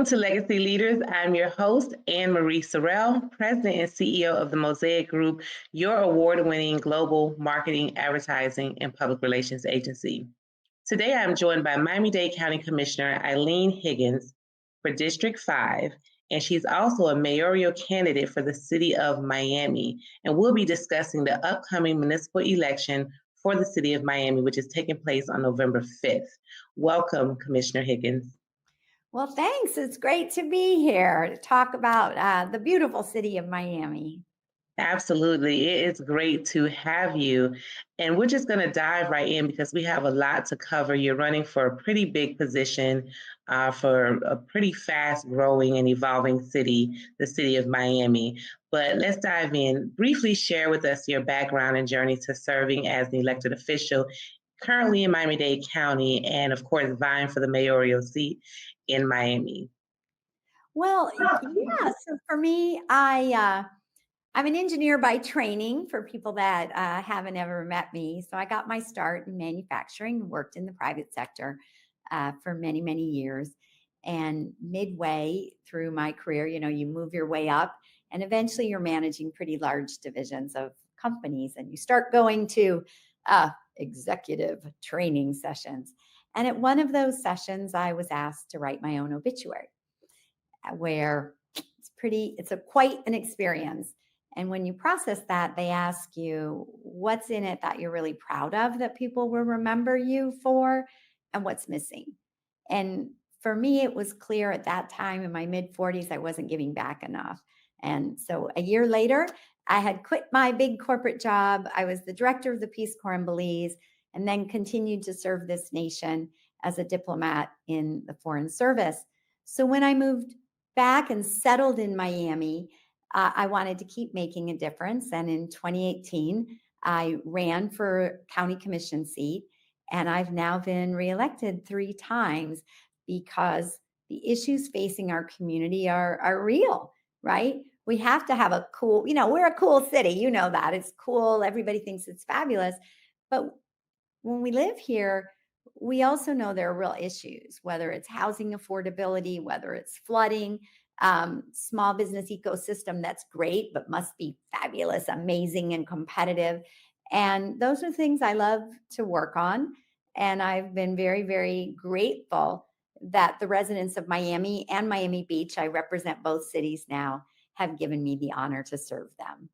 To Legacy Leaders. I'm your host, Ann Marie Sorrell, President and CEO of the Mosaic Group, your award winning global marketing, advertising, and public relations agency. Today, I'm joined by Miami-Dade County Commissioner Eileen Higgins for District 5, and she's also a mayoral candidate for the city of Miami. And we'll be discussing the upcoming municipal election for the city of Miami, which is taking place on November 5th. Welcome, Commissioner Higgins. Well, thanks. It's great to be here to talk about the beautiful city of Miami. Absolutely. It is great to have you. And we're just going to dive right in because we have a lot to cover. You're running for a pretty big position for a pretty fast growing and evolving city, the city of Miami. But let's dive in. Briefly share with us your background and journey to serving as an elected official currently in Miami-Dade County and, of course, vying for the mayoral seat in Miami. Well, yeah. So for me, I'm an engineer by training for people that haven't ever met me. So I got my start in manufacturing, worked in the private sector for many, many years. And midway through my career, you move your way up and eventually you're managing pretty large divisions of companies and you start going to executive training sessions. And at one of those sessions, I was asked to write my own obituary, where it's quite an experience. And when you process that, they ask you what's in it that you're really proud of that people will remember you for and what's missing. And for me, it was clear at that time in my mid 40s, I wasn't giving back enough. And so a year later, I had quit my big corporate job. I was the director of the Peace Corps in Belize and then continued to serve this nation as a diplomat in the Foreign Service. So when I moved back and settled in Miami, I wanted to keep making a difference. And in 2018, I ran for county commission seat, and I've now been reelected 3 times because the issues facing our community are real, right? We have to have a cool, we're a cool city. You know that. It's cool. Everybody thinks it's fabulous. But when we live here, we also know there are real issues, whether it's housing affordability, whether it's flooding, small business ecosystem that's great, but must be fabulous, amazing, and competitive. And those are things I love to work on. And I've been very, very grateful that the residents of Miami and Miami Beach, I represent both cities now, have given me the honor to serve them.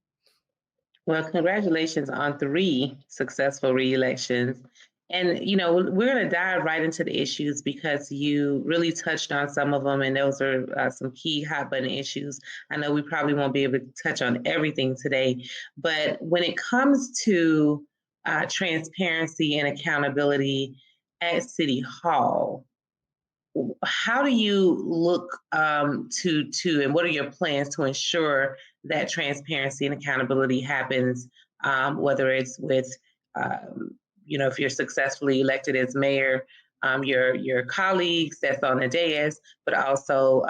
Well, congratulations on 3 successful re-elections. And, we're going to dive right into the issues because you really touched on some of them, and those are some key hot button issues. I know we probably won't be able to touch on everything today, but when it comes to transparency and accountability at City Hall, how do you look to and what are your plans to ensure that transparency and accountability happens, whether it's with if you're successfully elected as mayor, your colleagues that's on the dais, but also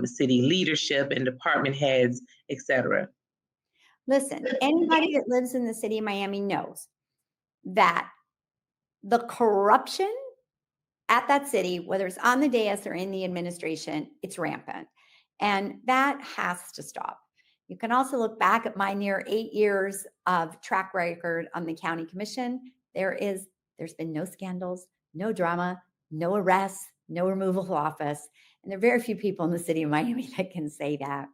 city leadership and department heads, etc. Listen, anybody that lives in the city of Miami knows that the corruption at that city, whether it's on the dais or in the administration, it's rampant. And that has to stop. You can also look back at my near 8 years of track record on the county commission. There's been no scandals, no drama, no arrests, no removal of office. And there are very few people in the city of Miami that can say that.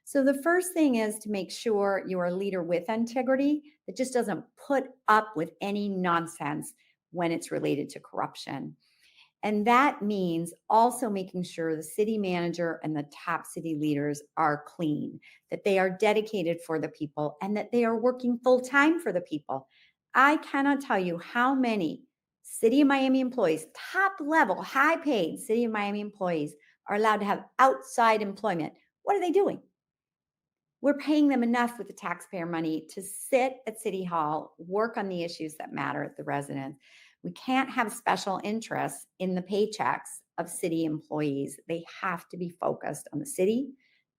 So the first thing is to make sure you're a leader with integrity that just doesn't put up with any nonsense when it's related to corruption. And that means also making sure the city manager and the top city leaders are clean, that they are dedicated for the people, and that they are working full time for the people. I cannot tell you how many City of Miami employees, top level, high paid City of Miami employees, are allowed to have outside employment. What are they doing? We're paying them enough with the taxpayer money to sit at City Hall, work on the issues that matter at the residents. We can't have special interests in the paychecks of city employees. They have to be focused on the city,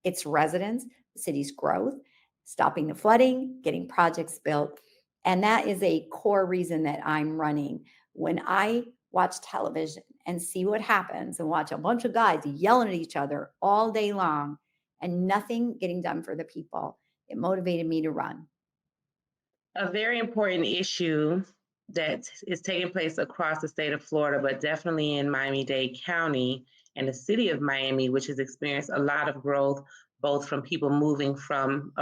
its residents, the city's growth, stopping the flooding, getting projects built. And that is a core reason that I'm running. When I watch television and see what happens and watch a bunch of guys yelling at each other all day long and nothing getting done for the people, it motivated me to run. A very important issue that is taking place across the state of Florida, but definitely in Miami-Dade County and the city of Miami, which has experienced a lot of growth, both from people moving from,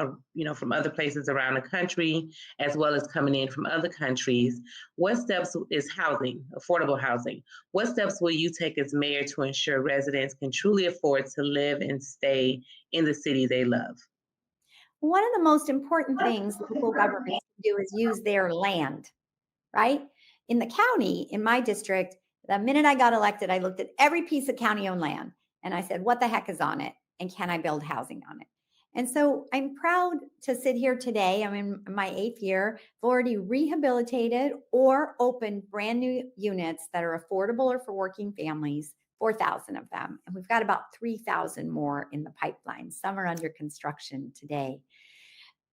from other places around the country, as well as coming in from other countries. What steps is housing, affordable housing? What steps will you take as mayor to ensure residents can truly afford to live and stay in the city they love? One of the most important things local governments can do is use their land, right? In the county, in my district, the minute I got elected, I looked at every piece of county owned land and I said, what the heck is on it? And can I build housing on it? And so I'm proud to sit here today. I'm in my 8th year. I've already rehabilitated or opened brand new units that are affordable or for working families, 4,000 of them. And we've got about 3,000 more in the pipeline. Some are under construction today.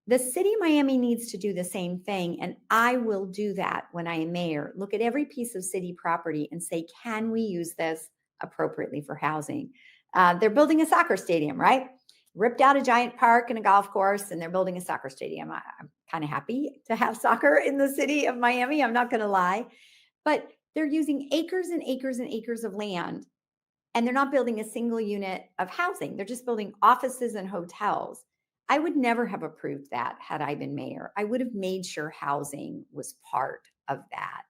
The city of Miami needs to do the same thing, and I will do that when I am mayor. Look at every piece of city property and say, can we use this appropriately for housing? They're building a soccer stadium, right? Ripped out a giant park and a golf course, and they're building a soccer stadium. I'm kind of happy to have soccer in the city of Miami. I'm not going to lie. But they're using acres and acres and acres of land, and they're not building a single unit of housing. They're just building offices and hotels. I would never have approved that had I been mayor. I would have made sure housing was part of that.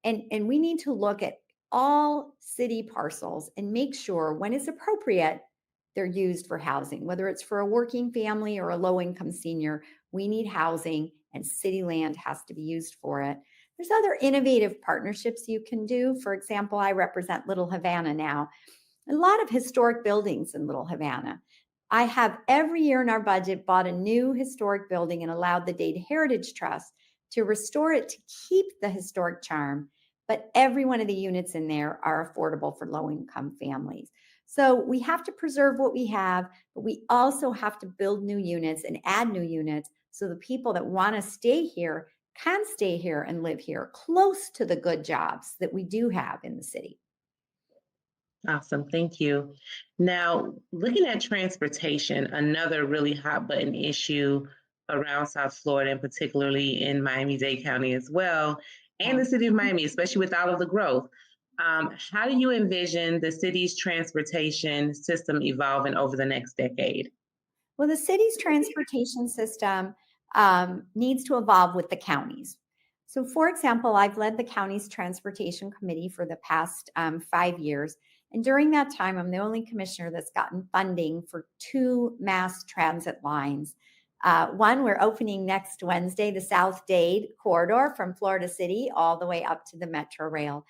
And we need to look at all city parcels and make sure when it's appropriate, they're used for housing, whether it's for a working family or a low-income senior. We need housing and city land has to be used for it. There's other innovative partnerships you can do. For example, I represent Little Havana now. A lot of historic buildings in Little Havana. I have every year in our budget bought a new historic building and allowed the Dade Heritage Trust to restore it to keep the historic charm. But every one of the units in there are affordable for low-income families. So we have to preserve what we have, but we also have to build new units and add new units so the people that want to stay here can stay here and live here close to the good jobs that we do have in the city. Awesome, thank you. Now, looking at transportation, another really hot button issue around South Florida, and particularly in Miami-Dade County as well, and Yeah. the city of Miami, especially with all of the growth. How do you envision the city's transportation system evolving over the next decade? Well, the city's transportation system needs to evolve with the counties. So, for example, I've led the county's transportation committee for the past 5 years. And during that time, I'm the only commissioner that's gotten funding for 2 mass transit lines. One, we're opening next Wednesday, the South Dade corridor from Florida City all the way up to the Metro Rail.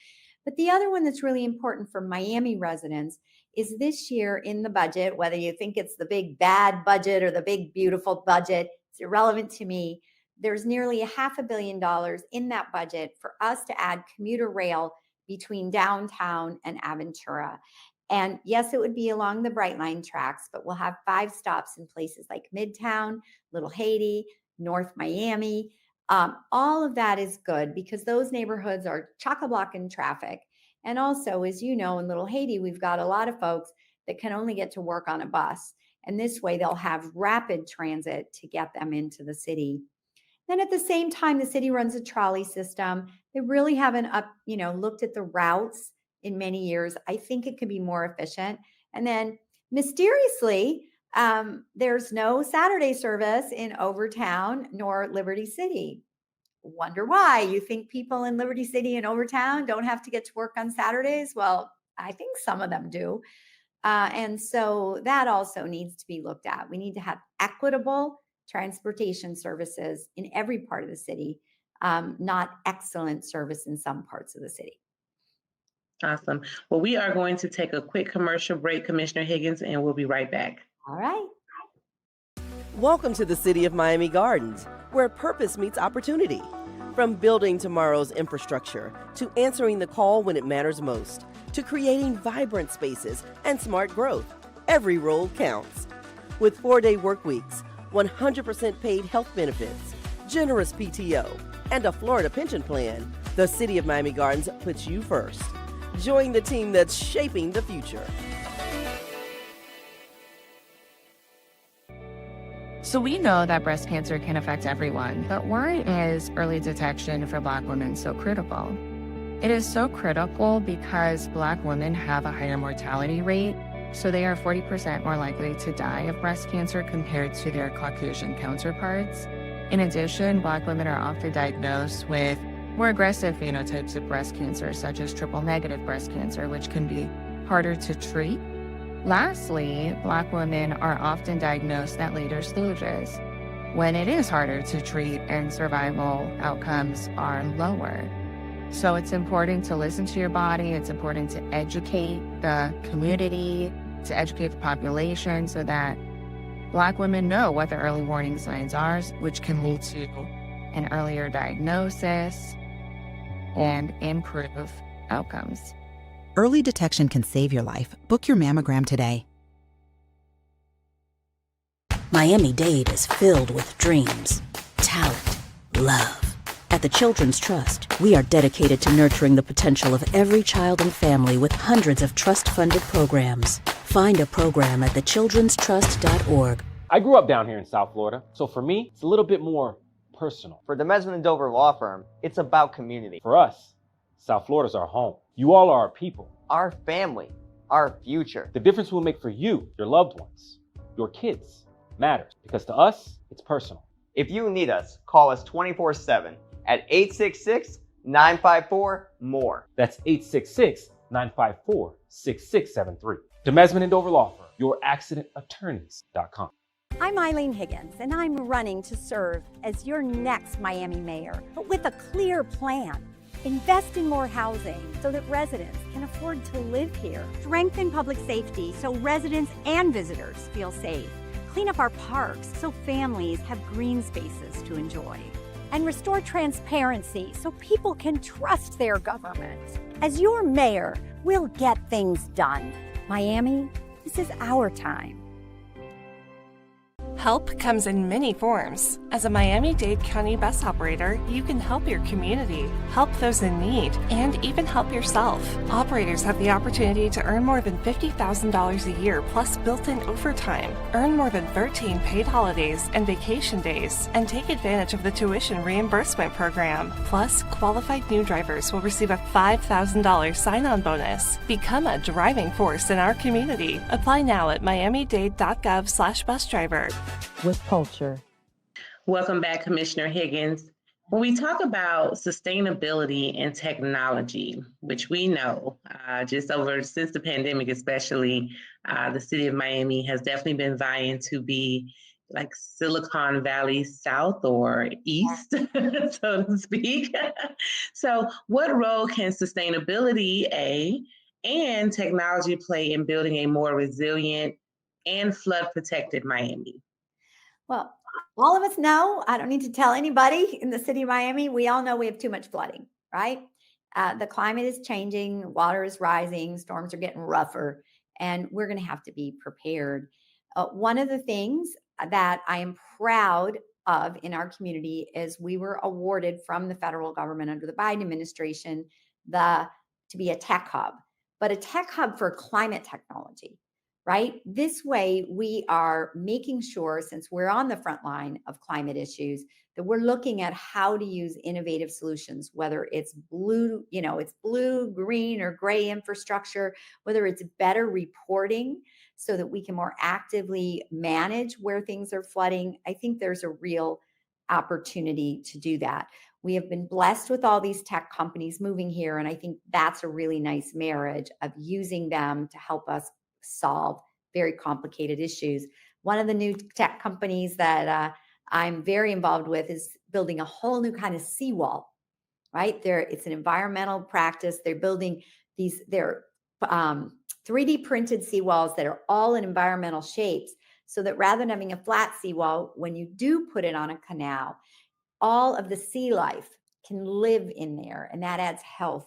But the other one that's really important for Miami residents is this year in the budget, whether you think it's the big bad budget or the big beautiful budget, it's irrelevant to me. There's nearly $500 million in that budget for us to add commuter rail between downtown and Aventura. And yes, it would be along the Brightline tracks, but we'll have 5 stops in places like Midtown, Little Haiti, North Miami. All of that is good because those neighborhoods are chock-a-block in traffic. And also, as you know, in Little Haiti, we've got a lot of folks that can only get to work on a bus. And this way they'll have rapid transit to get them into the city. Then at the same time, the city runs a trolley system. They really haven't looked at the routes in many years. I think it could be more efficient. And then mysteriously, there's no Saturday service in Overtown nor Liberty City. Wonder why. You think people in Liberty City and Overtown don't have to get to work on Saturdays? Well, I think some of them do. And so that also needs to be looked at. We need to have equitable transportation services in every part of the city, not excellent service in some parts of the city. Awesome. Well, we are going to take a quick commercial break, Commissioner Higgins, and we'll be right back. All right. Welcome to the City of Miami Gardens, where purpose meets opportunity. From building tomorrow's infrastructure, to answering the call when it matters most, to creating vibrant spaces and smart growth, every role counts. With 4-day work weeks, 100% paid health benefits, generous PTO, and a Florida pension plan, The City of Miami Gardens puts you first. Join the team that's shaping the future. So we know that breast cancer can affect everyone, but why is early detection for Black women so critical? It is so critical because Black women have a higher mortality rate, so they are 40% more likely to die of breast cancer compared to their Caucasian counterparts. In addition, Black women are often diagnosed with more aggressive phenotypes of breast cancer, such as triple-negative breast cancer, which can be harder to treat. Lastly, Black women are often diagnosed at later stages, when it is harder to treat and survival outcomes are lower. So it's important to listen to your body. It's important to educate the community, to educate the population so that Black women know what the early warning signs are, which can lead to an earlier diagnosis and improve outcomes. Early detection can save your life. Book your mammogram today. Miami-Dade is filled with dreams, talent, love. At the Children's Trust, we are dedicated to nurturing the potential of every child and family with hundreds of trust-funded programs. Find a program at thechildrenstrust.org. I grew up down here in South Florida, so for me, it's a little bit more personal. For the Mesman & Dover Law Firm, it's about community. For us, South Florida's our home. You all are our people. Our family, our future. The difference we'll make for you, your loved ones, your kids, matters. Because to us, it's personal. If you need us, call us 24/7 at 866-954-MORE. That's 866-954-6673. The Mesman & Dover Law Firm, youraccidentattorneys.com. I'm Eileen Higgins, and I'm running to serve as your next Miami mayor, but with a clear plan. Invest in more housing so that residents can afford to live here. Strengthen public safety so residents and visitors feel safe. Clean up our parks so families have green spaces to enjoy. And restore transparency so people can trust their government. As your mayor, we'll get things done. Miami, this is our time. Help comes in many forms. As a Miami-Dade County bus operator, you can help your community, help those in need, and even help yourself. Operators have the opportunity to earn more than $50,000 a year plus built-in overtime, earn more than 13 paid holidays and vacation days, and take advantage of the tuition reimbursement program. Plus, qualified new drivers will receive a $5,000 sign-on bonus. Become a driving force in our community. Apply now at miamidade.gov/busdriver. With culture. Welcome back, Commissioner Higgins. When we talk about sustainability and technology, which we know since the pandemic, especially, the city of Miami has definitely been vying to be like Silicon Valley South or East, so to speak. So what role can sustainability, and technology play in building a more resilient and flood-protected Miami? Well, all of us know, I don't need to tell anybody in the city of Miami, we all know we have too much flooding, right? The climate is changing, water is rising, storms are getting rougher, and we're going to have to be prepared. One of the things that I am proud of in our community is we were awarded from the federal government under the Biden administration to be a tech hub, but a tech hub for climate technology. Right? This way, we are making sure, since we're on the front line of climate issues, that we're looking at how to use innovative solutions, whether it's blue, it's blue, green, or gray infrastructure, whether it's better reporting so that we can more actively manage where things are flooding. I think there's a real opportunity to do that. We have been blessed with all these tech companies moving here, and I think that's a really nice marriage of using them to help us solve very complicated issues. One of the new tech companies that I'm very involved with is building a whole new kind of seawall, right? It's an environmental practice. They're building they're 3D printed seawalls that are all in environmental shapes so that rather than having a flat seawall, when you do put it on a canal, all of the sea life can live in there, and that adds health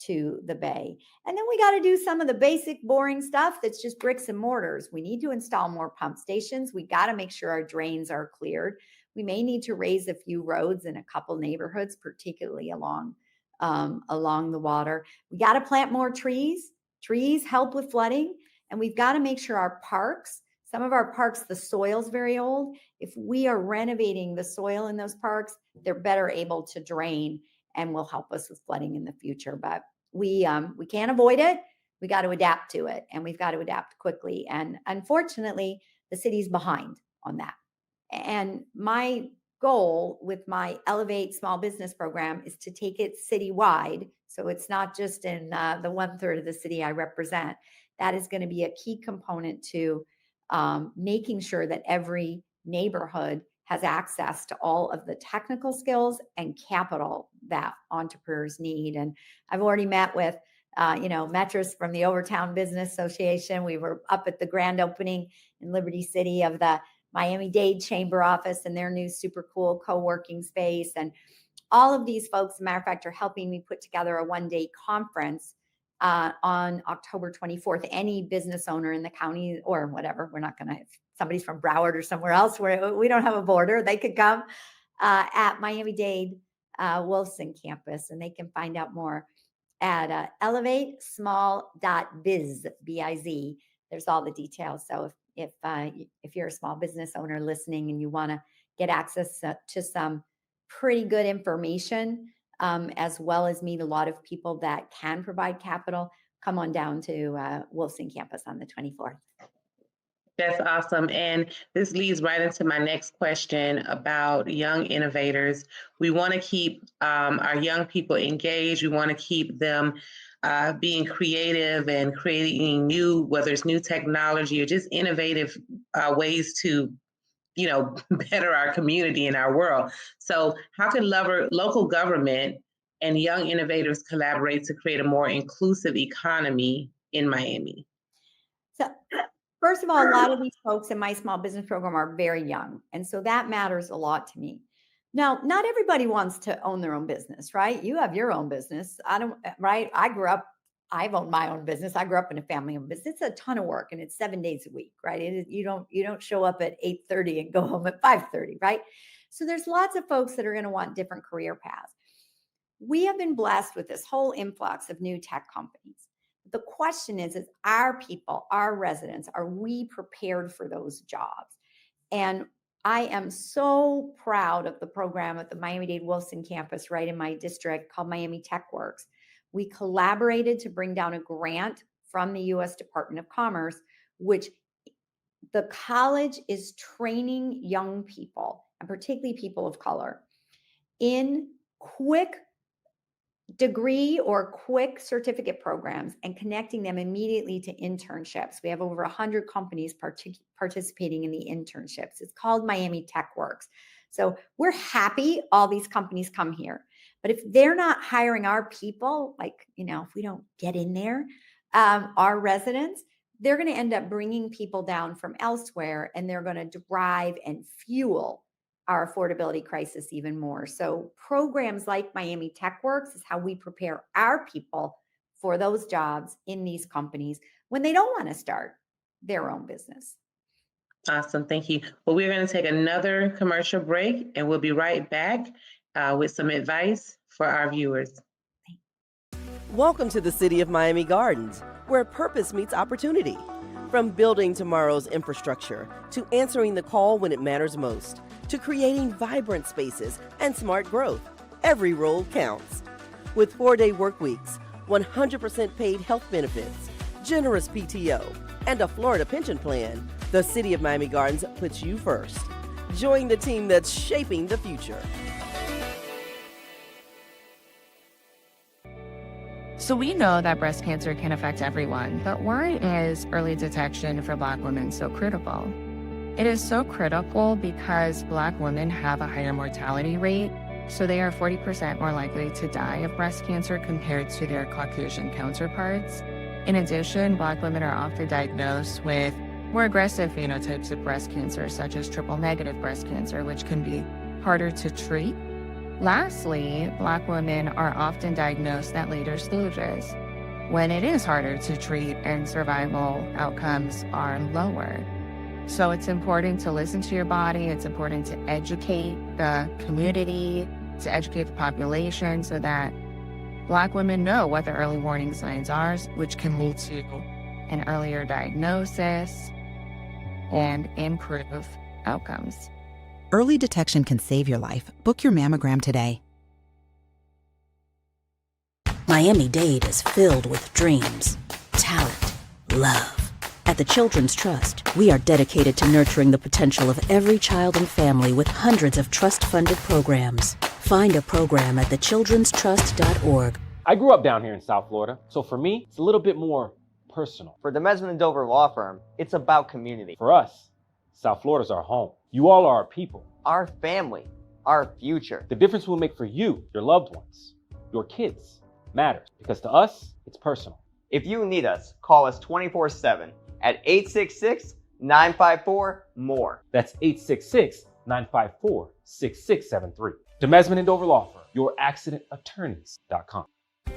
to the bay. And then we got to do some of the basic boring stuff that's just bricks and mortars. We need to install more pump stations. We got to make sure our drains are cleared. We may need to raise a few roads in a couple neighborhoods, particularly along along the water. We got to plant more trees. Trees help with flooding. And we've got to make sure our parks, some of our parks, the soil's very old. If we are renovating the soil in those parks, they're better able to drain and will help us with flooding in the future. But we can't avoid it. We got to adapt to it, and we've got to adapt quickly. And unfortunately, the city's behind on that. And my goal with my Elevate Small Business Program is to take it citywide. So it's not just in the 1/3 of the city I represent. That is going to be a key component to making sure that every neighborhood has access to all of the technical skills and capital that entrepreneurs need. And I've already met with Metris from the Overtown Business Association. We were up at the grand opening in Liberty City of the Miami-Dade Chamber office and their new super cool co-working space. And all of these folks, as a matter of fact, are helping me put together a one-day conference on October 24th. Any business owner in the county or whatever, we're not going to, if somebody's from Broward or somewhere else where we don't have a border, they could come at Miami-Dade Wilson campus, and they can find out more at elevatesmall.biz, B-I-Z. There's all the details. So if you're a small business owner listening and you want to get access to some pretty good information, as well as meet a lot of people that can provide capital, come on down to Wilson campus on the 24th. That's awesome. And this leads right into my next question about young innovators. We want to keep our young people engaged. We want to keep them being creative and creating new, whether it's new technology or just innovative ways to, better our community and our world. So how can local government and young innovators collaborate to create a more inclusive economy in Miami? So first of all, a lot of these folks in my small business program are very young. And so that matters a lot to me. Now, not everybody wants to own their own business, right? You have your own business. I've owned my own business. I grew up in a family-owned business. It's a ton of work, and it's 7 days a week, right? You don't show up at 8:30 and go home at 5:30, right? So there's lots of folks that are going to want different career paths. We have been blessed with this whole influx of new tech companies. The question is our people, our residents, are we prepared for those jobs? And I am so proud of the program at the Miami-Dade Wilson campus right in my district called Miami Tech Works. We collaborated to bring down a grant from the U.S. Department of Commerce, which the college is training young people, and particularly people of color, in quick degree or quick certificate programs and connecting them immediately to internships. We have over 100 companies participating in the internships. It's called Miami Tech Works. So we're happy all these companies come here. But if they're not hiring our people, if we don't get in there, our residents, they're going to end up bringing people down from elsewhere, and they're going to drive and fuel our affordability crisis even more. So programs like Miami Tech Works is how we prepare our people for those jobs in these companies when they don't want to start their own business. Awesome. Thank you. Well, we're going to take another commercial break, and we'll be right back with some advice for our viewers. Welcome to the City of Miami Gardens, where purpose meets opportunity. From building tomorrow's infrastructure to answering the call when it matters most, to creating vibrant spaces and smart growth, every role counts. With 4-day work weeks, 100% paid health benefits, generous PTO, and a Florida pension plan, the City of Miami Gardens puts you first. Join the team that's shaping the future. So we know that breast cancer can affect everyone, but why is early detection for Black women so critical? It is so critical because Black women have a higher mortality rate, so they are 40% more likely to die of breast cancer compared to their Caucasian counterparts. In addition, Black women are often diagnosed with more aggressive phenotypes of breast cancer, such as triple-negative breast cancer, which can be harder to treat. Lastly, Black women are often diagnosed at later stages, when it is harder to treat and survival outcomes are lower. So it's important to listen to your body. It's important to educate the community, to educate the population so that Black women know what the early warning signs are, which can lead to an earlier diagnosis and improve outcomes. Early detection can save your life. Book your mammogram today. Miami-Dade is filled with dreams, talent, love. At the Children's Trust, we are dedicated to nurturing the potential of every child and family with hundreds of trust-funded programs. Find a program at thechildrenstrust.org. I grew up down here in South Florida, so for me, it's a little bit more personal. For the Mesman and Dover Law Firm, it's about community. For us, South Florida's our home. You all are our people. Our family, our future. The difference we'll make for you, your loved ones, your kids, matters. Because to us, it's personal. If you need us, call us 24/7 at 866-954-MORE. That's 866-954-6673. Demesman and Dover Law Firm, youraccidentattorneys.com.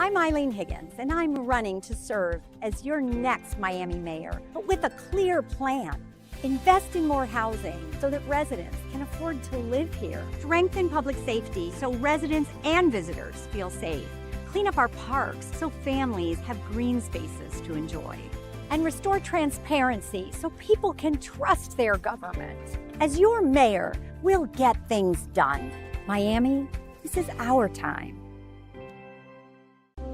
I'm Eileen Higgins, and I'm running to serve as your next Miami mayor, but with a clear plan. Invest in more housing so that residents can afford to live here. Strengthen public safety so residents and visitors feel safe. Clean up our parks so families have green spaces to enjoy. And restore transparency so people can trust their government. As your mayor, we'll get things done. Miami, this is our time.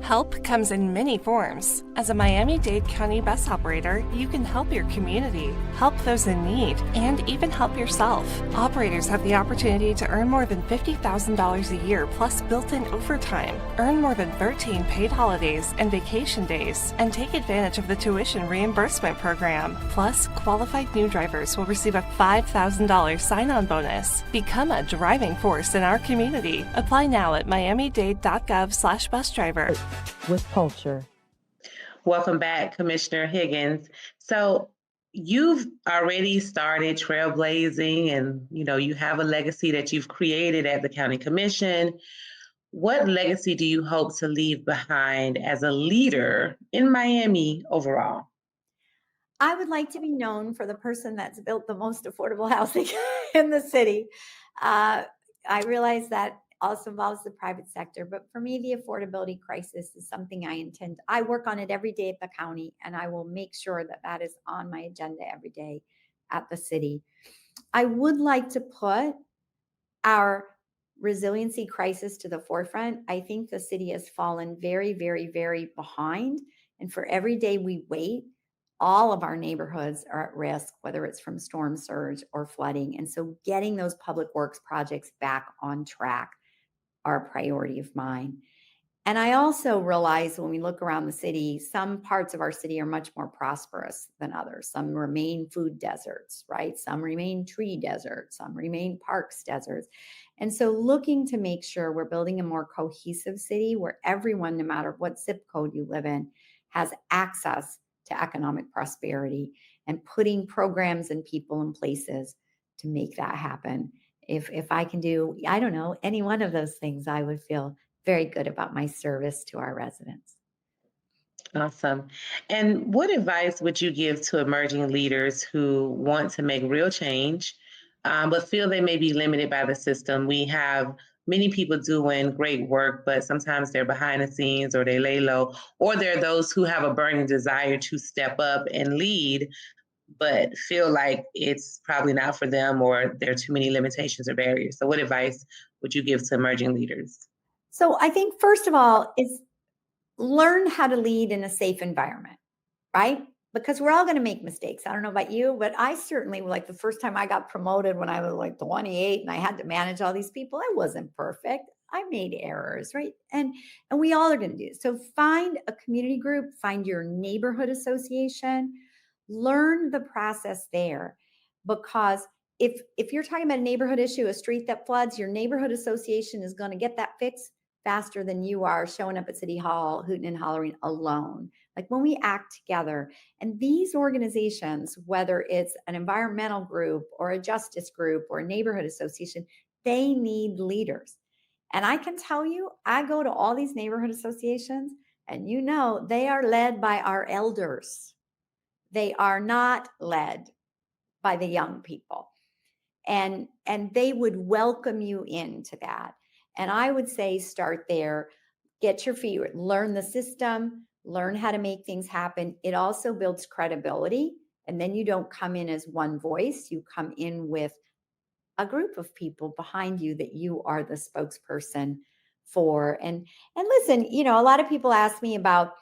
Help comes in many forms. As a Miami-Dade County bus operator, you can help your community, help those in need, and even help yourself. Operators have the opportunity to earn more than $50,000 a year plus built-in overtime, earn more than 13 paid holidays and vacation days, and take advantage of the tuition reimbursement program. Plus, qualified new drivers will receive a $5,000 sign-on bonus. Become a driving force in our community. Apply now at miamidade.gov/busdriver. With culture. Welcome back, Commissioner Higgins. So you've already started trailblazing and, you have a legacy that you've created at the County Commission. What legacy do you hope to leave behind as a leader in Miami overall? I would like to be known for the person that's built the most affordable housing in the city. I realize that also involves the private sector, but for me, the affordability crisis is something I work on it every day at the county, and I will make sure that that is on my agenda every day at the city. I would like to put our resiliency crisis to the forefront. I think the city has fallen very, very, very behind, and for every day we wait, all of our neighborhoods are at risk, whether it's from storm surge or flooding. And so getting those public works projects back on track are a priority of mine. And I also realize when we look around the city, some parts of our city are much more prosperous than others. Some remain food deserts, right? Some remain tree deserts, some remain parks deserts. And so looking to make sure we're building a more cohesive city where everyone, no matter what zip code you live in, has access to economic prosperity, and putting programs and people in places to make that happen. If I can do, I don't know, any one of those things, I would feel very good about my service to our residents. Awesome. And what advice would you give to emerging leaders who want to make real change, but feel they may be limited by the system? We have many people doing great work, but sometimes they're behind the scenes or they lay low, or there are those who have a burning desire to step up and lead, but feel like it's probably not for them or there are too many limitations or barriers. So what advice would you give to emerging leaders? So I think first of all is learn how to lead in a safe environment, right? Because we're all going to make mistakes. I don't know about you, but I certainly, like the first time I got promoted when I was like 28 and I had to manage all these people, I wasn't perfect. I made errors, right? And we all are going to do it. So find a community group, find your neighborhood association, learn the process there, because if you're talking about a neighborhood issue, a street that floods, your neighborhood association is going to get that fixed faster than you are showing up at City Hall, hooting and hollering alone. Like when we act together, and these organizations, whether it's an environmental group or a justice group or a neighborhood association, they need leaders. And I can tell you, I go to all these neighborhood associations and they are led by our elders. They are not led by the young people. And they would welcome you into that. And I would say start there. get your feet, learn the system, learn how to make things happen. It also builds credibility. And then you don't come in as one voice, you come in with a group of people behind you that you are the spokesperson for. And listen, you know, a lot of people ask me about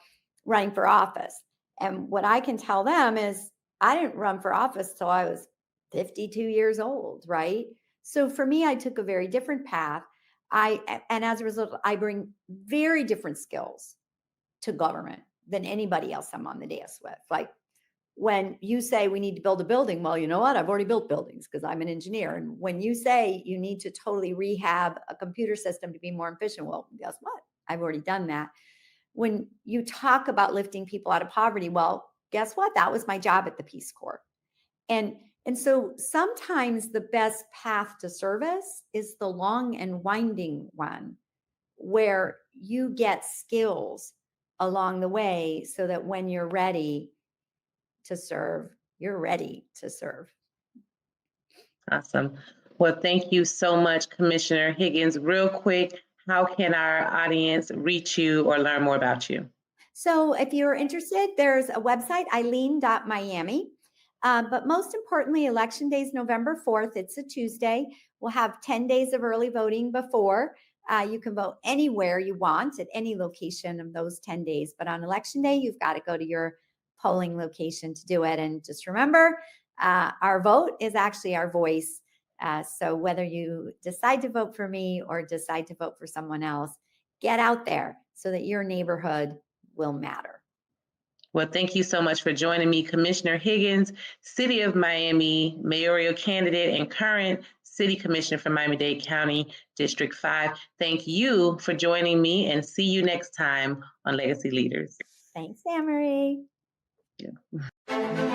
running for office. And what I can tell them is I didn't run for office till I was 52 years old, right? So for me, I took a very different path. And as a result, I bring very different skills to government than anybody else I'm on the dais with. Like when you say we need to build a building, well, you know what? I've already built buildings because I'm an engineer. And when you say you need to totally rehab a computer system to be more efficient, well, guess what? I've already done that. When you talk about lifting people out of poverty, well, guess what? That was my job at the Peace Corps. And so sometimes the best path to service is the long and winding one, where you get skills along the way so that when you're ready to serve, you're ready to serve. Awesome. Well, thank you so much, Commissioner Higgins. Real quick, how can our audience reach you or learn more about you? So if you're interested, there's a website, Eileen.Miami. But most importantly, Election Day is November 4th. It's a Tuesday. We'll have 10 days of early voting before. You can vote anywhere you want at any location of those 10 days. But on Election Day, you've got to go to your polling location to do it. And just remember, our vote is actually our voice. So whether you decide to vote for me or decide to vote for someone else, get out there so that your neighborhood will matter. Well, thank you so much for joining me, Commissioner Higgins, City of Miami mayoral candidate and current City Commissioner for Miami-Dade County, District 5. Thank you for joining me, and see you next time on Legacy Leaders. Thanks, Ann Marie. Yeah.